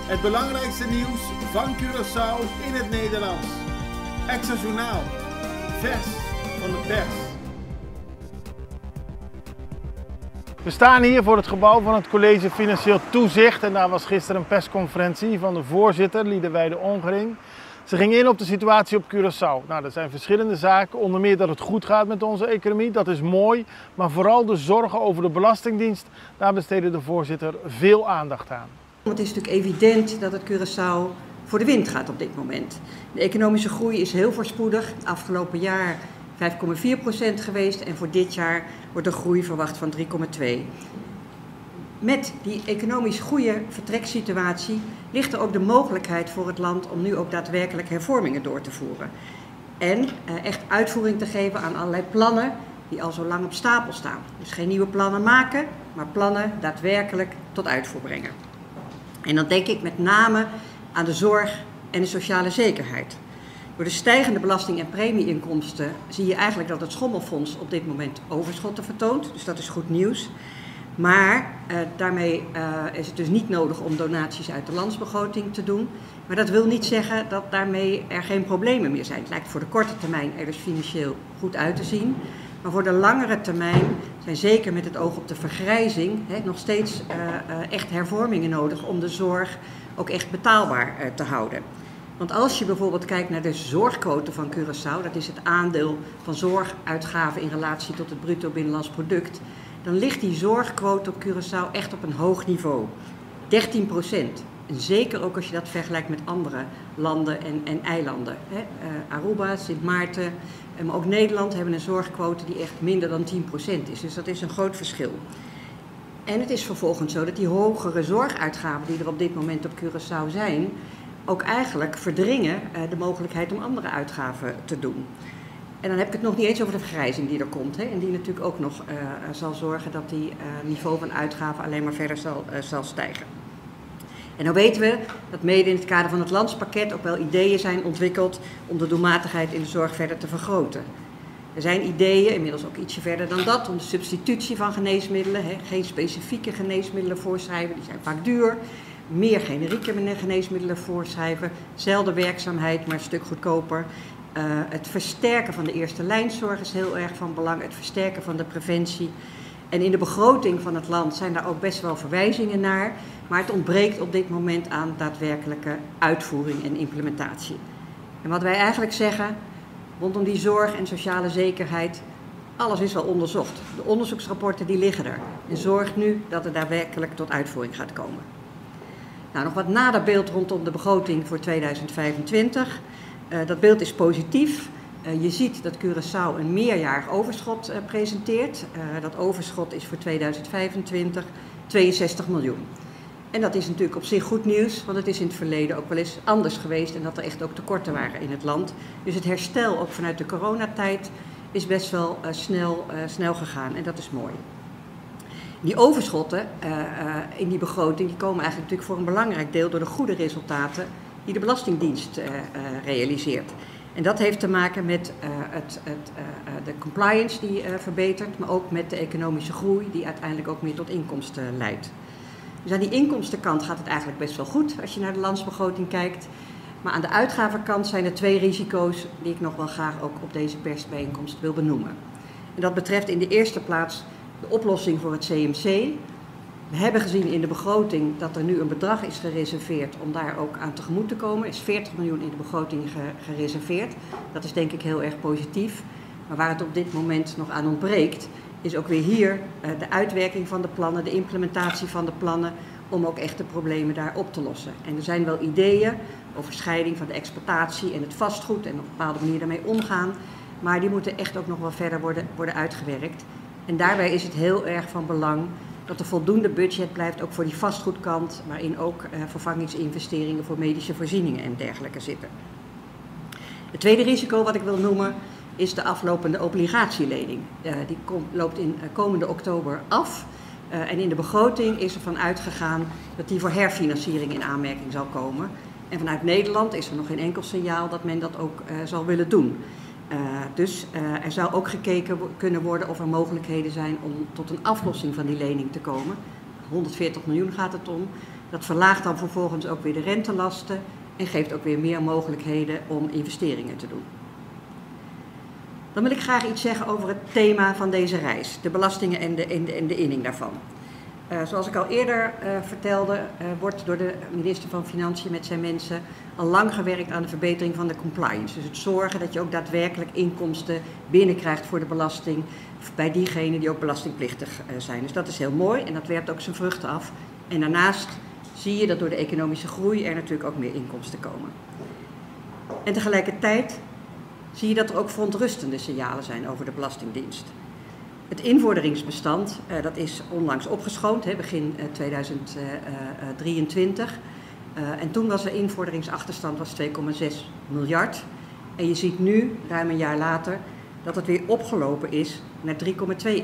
Het belangrijkste nieuws van Curaçao in het Nederlands. Extra Journaal. Vers van de pers. We staan hier voor het gebouw van het College Financieel Toezicht en daar was gisteren een persconferentie van de voorzitter Liedewijde Ongering. Ze ging in op de situatie op Curaçao. Nou, er zijn verschillende zaken, onder meer dat het goed gaat met onze economie, dat is mooi. Maar vooral de zorgen over de Belastingdienst, daar besteedde de voorzitter veel aandacht aan. Het is natuurlijk evident dat het Curaçao voor de wind gaat op dit moment. De economische groei is heel voorspoedig. Afgelopen jaar 5,4% geweest en voor dit jaar wordt een groei verwacht van 3,2%. Met die economisch goede vertreksituatie ligt er ook de mogelijkheid voor het land om nu ook daadwerkelijk hervormingen door te voeren. En echt uitvoering te geven aan allerlei plannen die al zo lang op stapel staan. Dus geen nieuwe plannen maken, maar plannen daadwerkelijk tot uitvoer brengen. En dan denk ik met name aan de zorg en de sociale zekerheid. Door de stijgende belasting- en premieinkomsten zie je eigenlijk dat het Schommelfonds op dit moment overschotten vertoont. Dus dat is goed nieuws. Maar daarmee is het dus niet nodig om donaties uit de landsbegroting te doen. Maar dat wil niet zeggen dat daarmee er geen problemen meer zijn. Het lijkt voor de korte termijn er dus financieel goed uit te zien. Maar voor de langere termijn zijn zeker met het oog op de vergrijzing nog steeds echt hervormingen nodig om de zorg ook echt betaalbaar te houden. Want als je bijvoorbeeld kijkt naar de zorgquote van Curaçao, dat is het aandeel van zorguitgaven in relatie tot het bruto binnenlands product, dan ligt die zorgquote op Curaçao echt op een hoog niveau. 13%. En zeker ook als je dat vergelijkt met andere landen en eilanden. Aruba, Sint Maarten, maar ook Nederland hebben een zorgquote die echt minder dan 10% is. Dus dat is een groot verschil. En het is vervolgens zo dat die hogere zorguitgaven die er op dit moment op Curaçao zijn, ook eigenlijk verdringen de mogelijkheid om andere uitgaven te doen. En dan heb ik het nog niet eens over de vergrijzing die er komt. En die natuurlijk ook nog zal zorgen dat die niveau van uitgaven alleen maar verder zal stijgen. En dan weten we dat mede in het kader van het landspakket ook wel ideeën zijn ontwikkeld om de doelmatigheid in de zorg verder te vergroten. Er zijn ideeën, inmiddels ook ietsje verder dan dat, om de substitutie van geneesmiddelen, geen specifieke geneesmiddelen voorschrijven, die zijn vaak duur. Meer generieke geneesmiddelen voorschrijven, zelfde werkzaamheid, maar een stuk goedkoper. Het versterken van de eerste lijnzorg is heel erg van belang, het versterken van de preventie. En in de begroting van het land zijn daar ook best wel verwijzingen naar, maar het ontbreekt op dit moment aan daadwerkelijke uitvoering en implementatie. En wat wij eigenlijk zeggen, rondom die zorg en sociale zekerheid, alles is wel onderzocht. De onderzoeksrapporten die liggen er. En zorg nu dat het daadwerkelijk tot uitvoering gaat komen. Nou, nog wat nader beeld rondom de begroting voor 2025. Dat beeld is positief. Je ziet dat Curaçao een meerjarig overschot presenteert. Dat overschot is voor 2025 62 miljoen. En dat is natuurlijk op zich goed nieuws, want het is in het verleden ook wel eens anders geweest en dat er echt ook tekorten waren in het land. Dus het herstel ook vanuit de coronatijd is best wel snel gegaan en dat is mooi. Die overschotten in die begroting die komen eigenlijk natuurlijk voor een belangrijk deel door de goede resultaten die de Belastingdienst realiseert. En dat heeft te maken met de compliance die verbetert, maar ook met de economische groei die uiteindelijk ook meer tot inkomsten leidt. Dus aan die inkomstenkant gaat het eigenlijk best wel goed als je naar de landsbegroting kijkt. Maar aan de uitgavenkant zijn er twee risico's die ik nog wel graag ook op deze persbijeenkomst wil benoemen. En dat betreft in de eerste plaats de oplossing voor het CMC. We hebben gezien in de begroting dat er nu een bedrag is gereserveerd om daar ook aan tegemoet te komen. Er is 40 miljoen in de begroting gereserveerd. Dat is denk ik heel erg positief. Maar waar het op dit moment nog aan ontbreekt, is ook weer hier de uitwerking van de plannen, de implementatie van de plannen, om ook echt de problemen daar op te lossen. En er zijn wel ideeën over scheiding van de exploitatie en het vastgoed en op een bepaalde manier daarmee omgaan. Maar die moeten echt ook nog wel verder worden uitgewerkt. En daarbij is het heel erg van belang dat er voldoende budget blijft, ook voor die vastgoedkant, waarin ook vervangingsinvesteringen voor medische voorzieningen en dergelijke zitten. Het tweede risico wat ik wil noemen is de aflopende obligatielening. Die loopt in komende oktober af. En in de begroting is er van uitgegaan dat die voor herfinanciering in aanmerking zal komen. En vanuit Nederland is er nog geen enkel signaal dat men dat ook zal willen doen. Dus er zou ook gekeken kunnen worden of er mogelijkheden zijn om tot een aflossing van die lening te komen. 140 miljoen gaat het om. Dat verlaagt dan vervolgens ook weer de rentelasten en geeft ook weer meer mogelijkheden om investeringen te doen. Dan wil ik graag iets zeggen over het thema van deze reis, de belastingen en de inning daarvan. Zoals ik al eerder vertelde, wordt door de minister van Financiën met zijn mensen al lang gewerkt aan de verbetering van de compliance. Dus het zorgen dat je ook daadwerkelijk inkomsten binnenkrijgt voor de belasting bij diegenen die ook belastingplichtig zijn. Dus dat is heel mooi en dat werpt ook zijn vruchten af. En daarnaast zie je dat door de economische groei er natuurlijk ook meer inkomsten komen. En tegelijkertijd zie je dat er ook verontrustende signalen zijn over de Belastingdienst. Het invorderingsbestand, dat is onlangs opgeschoond, begin 2023. En toen was de invorderingsachterstand 2,6 miljard. En je ziet nu, ruim een jaar later, dat het weer opgelopen is naar 3,2.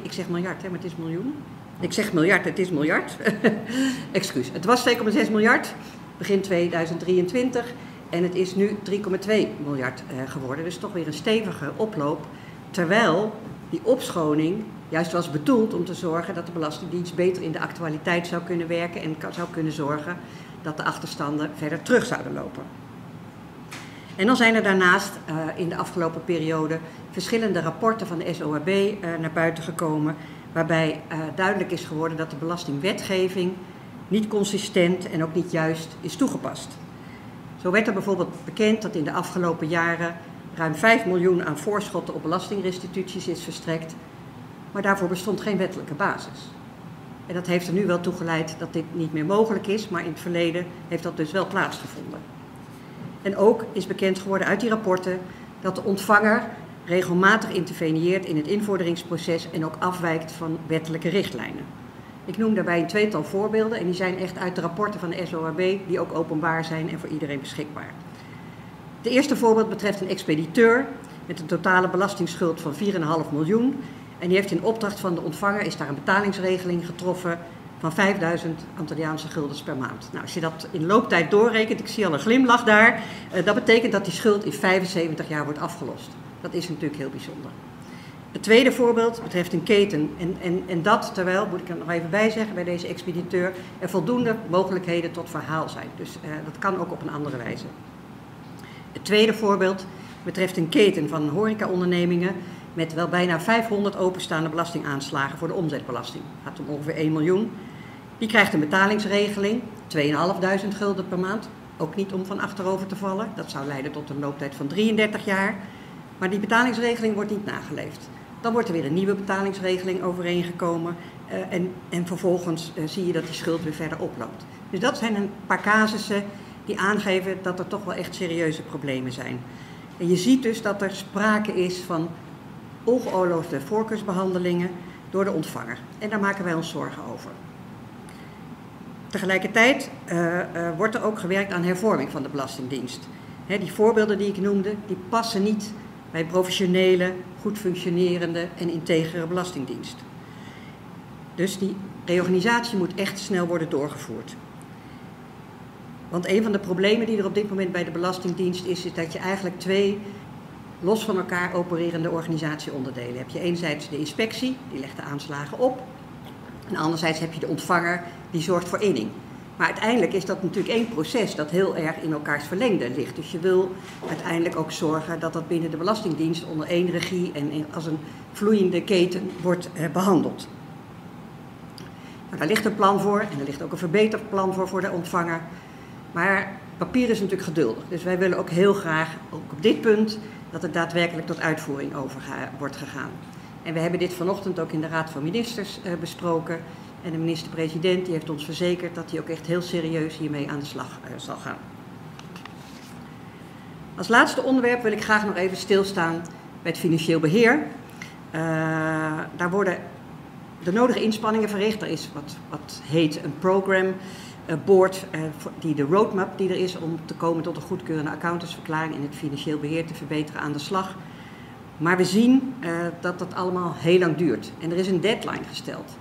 Ik zeg miljard, maar het is miljoen. Ik zeg miljard, het is miljard. Excuus. Het was 2,6 miljard begin 2023 en het is nu 3,2 miljard geworden. Dus toch weer een stevige oploop. Terwijl die opschoning juist was bedoeld om te zorgen dat de Belastingdienst beter in de actualiteit zou kunnen werken en zou kunnen zorgen dat de achterstanden verder terug zouden lopen. En dan zijn er daarnaast in de afgelopen periode verschillende rapporten van de SOAB naar buiten gekomen, waarbij duidelijk is geworden dat de belastingwetgeving niet consistent en ook niet juist is toegepast. Zo werd er bijvoorbeeld bekend dat in de afgelopen jaren ruim 5 miljoen aan voorschotten op belastingrestituties is verstrekt, maar daarvoor bestond geen wettelijke basis. En dat heeft er nu wel toe geleid dat dit niet meer mogelijk is, maar in het verleden heeft dat dus wel plaatsgevonden. En ook is bekend geworden uit die rapporten dat de ontvanger regelmatig interveneert in het invorderingsproces en ook afwijkt van wettelijke richtlijnen. Ik noem daarbij een tweetal voorbeelden en die zijn echt uit de rapporten van de SOAB die ook openbaar zijn en voor iedereen beschikbaar. Het eerste voorbeeld betreft een expediteur met een totale belastingsschuld van 4,5 miljoen. En die heeft in opdracht van de ontvanger, is daar een betalingsregeling getroffen van 5000 Antilliaanse guldens per maand. Nou, als je dat in looptijd doorrekent, ik zie al een glimlach daar, dat betekent dat die schuld in 75 jaar wordt afgelost. Dat is natuurlijk heel bijzonder. Het tweede voorbeeld betreft een keten. En dat terwijl, moet ik er nog even bij zeggen, bij deze expediteur er voldoende mogelijkheden tot verhaal zijn. Dus dat kan ook op een andere wijze. Het tweede voorbeeld betreft een keten van horecaondernemingen met wel bijna 500 openstaande belastingaanslagen voor de omzetbelasting. Het gaat om ongeveer 1 miljoen. Die krijgt een betalingsregeling, 2.500 gulden per maand. Ook niet om van achterover te vallen. Dat zou leiden tot een looptijd van 33 jaar. Maar die betalingsregeling wordt niet nageleefd. Dan wordt er weer een nieuwe betalingsregeling overeengekomen. En vervolgens zie je dat die schuld weer verder oploopt. Dus dat zijn een paar casussen die aangeven dat er toch wel echt serieuze problemen zijn. En je ziet dus dat er sprake is van ongeoorloofde voorkeursbehandelingen door de ontvanger. En daar maken wij ons zorgen over. Tegelijkertijd wordt er ook gewerkt aan hervorming van de Belastingdienst. Die voorbeelden die ik noemde, die passen niet bij professionele, goed functionerende en integere Belastingdienst. Dus die reorganisatie moet echt snel worden doorgevoerd. Want een van de problemen die er op dit moment bij de Belastingdienst is dat je eigenlijk 2 los van elkaar opererende organisatieonderdelen hebt. Je enerzijds de inspectie, die legt de aanslagen op. En anderzijds heb je de ontvanger, die zorgt voor inning. Maar uiteindelijk is dat natuurlijk één proces dat heel erg in elkaars verlengde ligt. Dus je wil uiteindelijk ook zorgen dat dat binnen de Belastingdienst onder één regie en als een vloeiende keten wordt behandeld. Nou, daar ligt een plan voor en er ligt ook een verbeterplan voor de ontvanger. Maar papier is natuurlijk geduldig. Dus wij willen ook heel graag, ook op dit punt, dat het daadwerkelijk tot uitvoering wordt gegaan. En we hebben dit vanochtend ook in de Raad van Ministers besproken. En de minister-president die heeft ons verzekerd dat hij ook echt heel serieus hiermee aan de slag zal gaan. Als laatste onderwerp wil ik graag nog even stilstaan bij het financieel beheer. Daar worden de nodige inspanningen verricht. Er is wat heet een program board, die de roadmap die er is om te komen tot een goedkeurende accountantsverklaring en het financieel beheer te verbeteren aan de slag. Maar we zien dat dat allemaal heel lang duurt. En er is een deadline gesteld.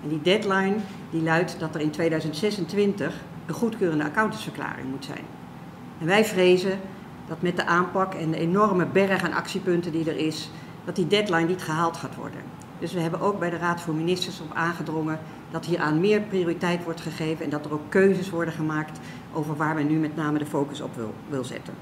En die deadline die luidt dat er in 2026 een goedkeurende accountantsverklaring moet zijn. En wij vrezen dat met de aanpak en de enorme berg aan actiepunten die er is, dat die deadline niet gehaald gaat worden. Dus we hebben ook bij de Raad voor Ministers op aangedrongen dat hieraan meer prioriteit wordt gegeven en dat er ook keuzes worden gemaakt over waar men nu met name de focus op wil zetten.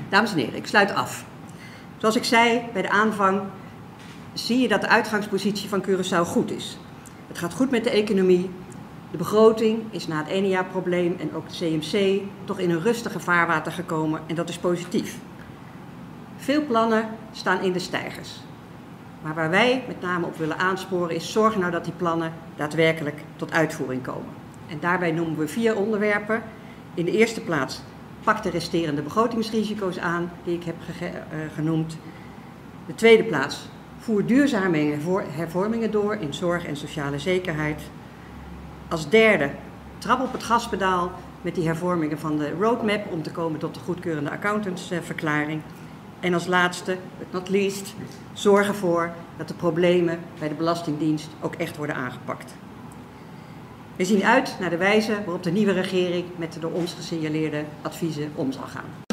Dames en heren, ik sluit af. Zoals ik zei bij de aanvang, zie je dat de uitgangspositie van Curaçao goed is. Het gaat goed met de economie. De begroting is na het ene jaar probleem en ook de CMC toch in een rustige vaarwater gekomen en dat is positief. Veel plannen staan in de steigers. Maar waar wij met name op willen aansporen is zorg nou dat die plannen daadwerkelijk tot uitvoering komen. En daarbij noemen we 4 onderwerpen. In de eerste plaats pak de resterende begrotingsrisico's aan die ik heb genoemd. De tweede plaats voer duurzame hervormingen door in zorg en sociale zekerheid. Als derde trap op het gaspedaal met die hervormingen van de roadmap om te komen tot de goedkeurende accountantsverklaring. En als laatste, but not least, zorg ervoor dat de problemen bij de Belastingdienst ook echt worden aangepakt. We zien uit naar de wijze waarop de nieuwe regering met de door ons gesignaleerde adviezen om zal gaan.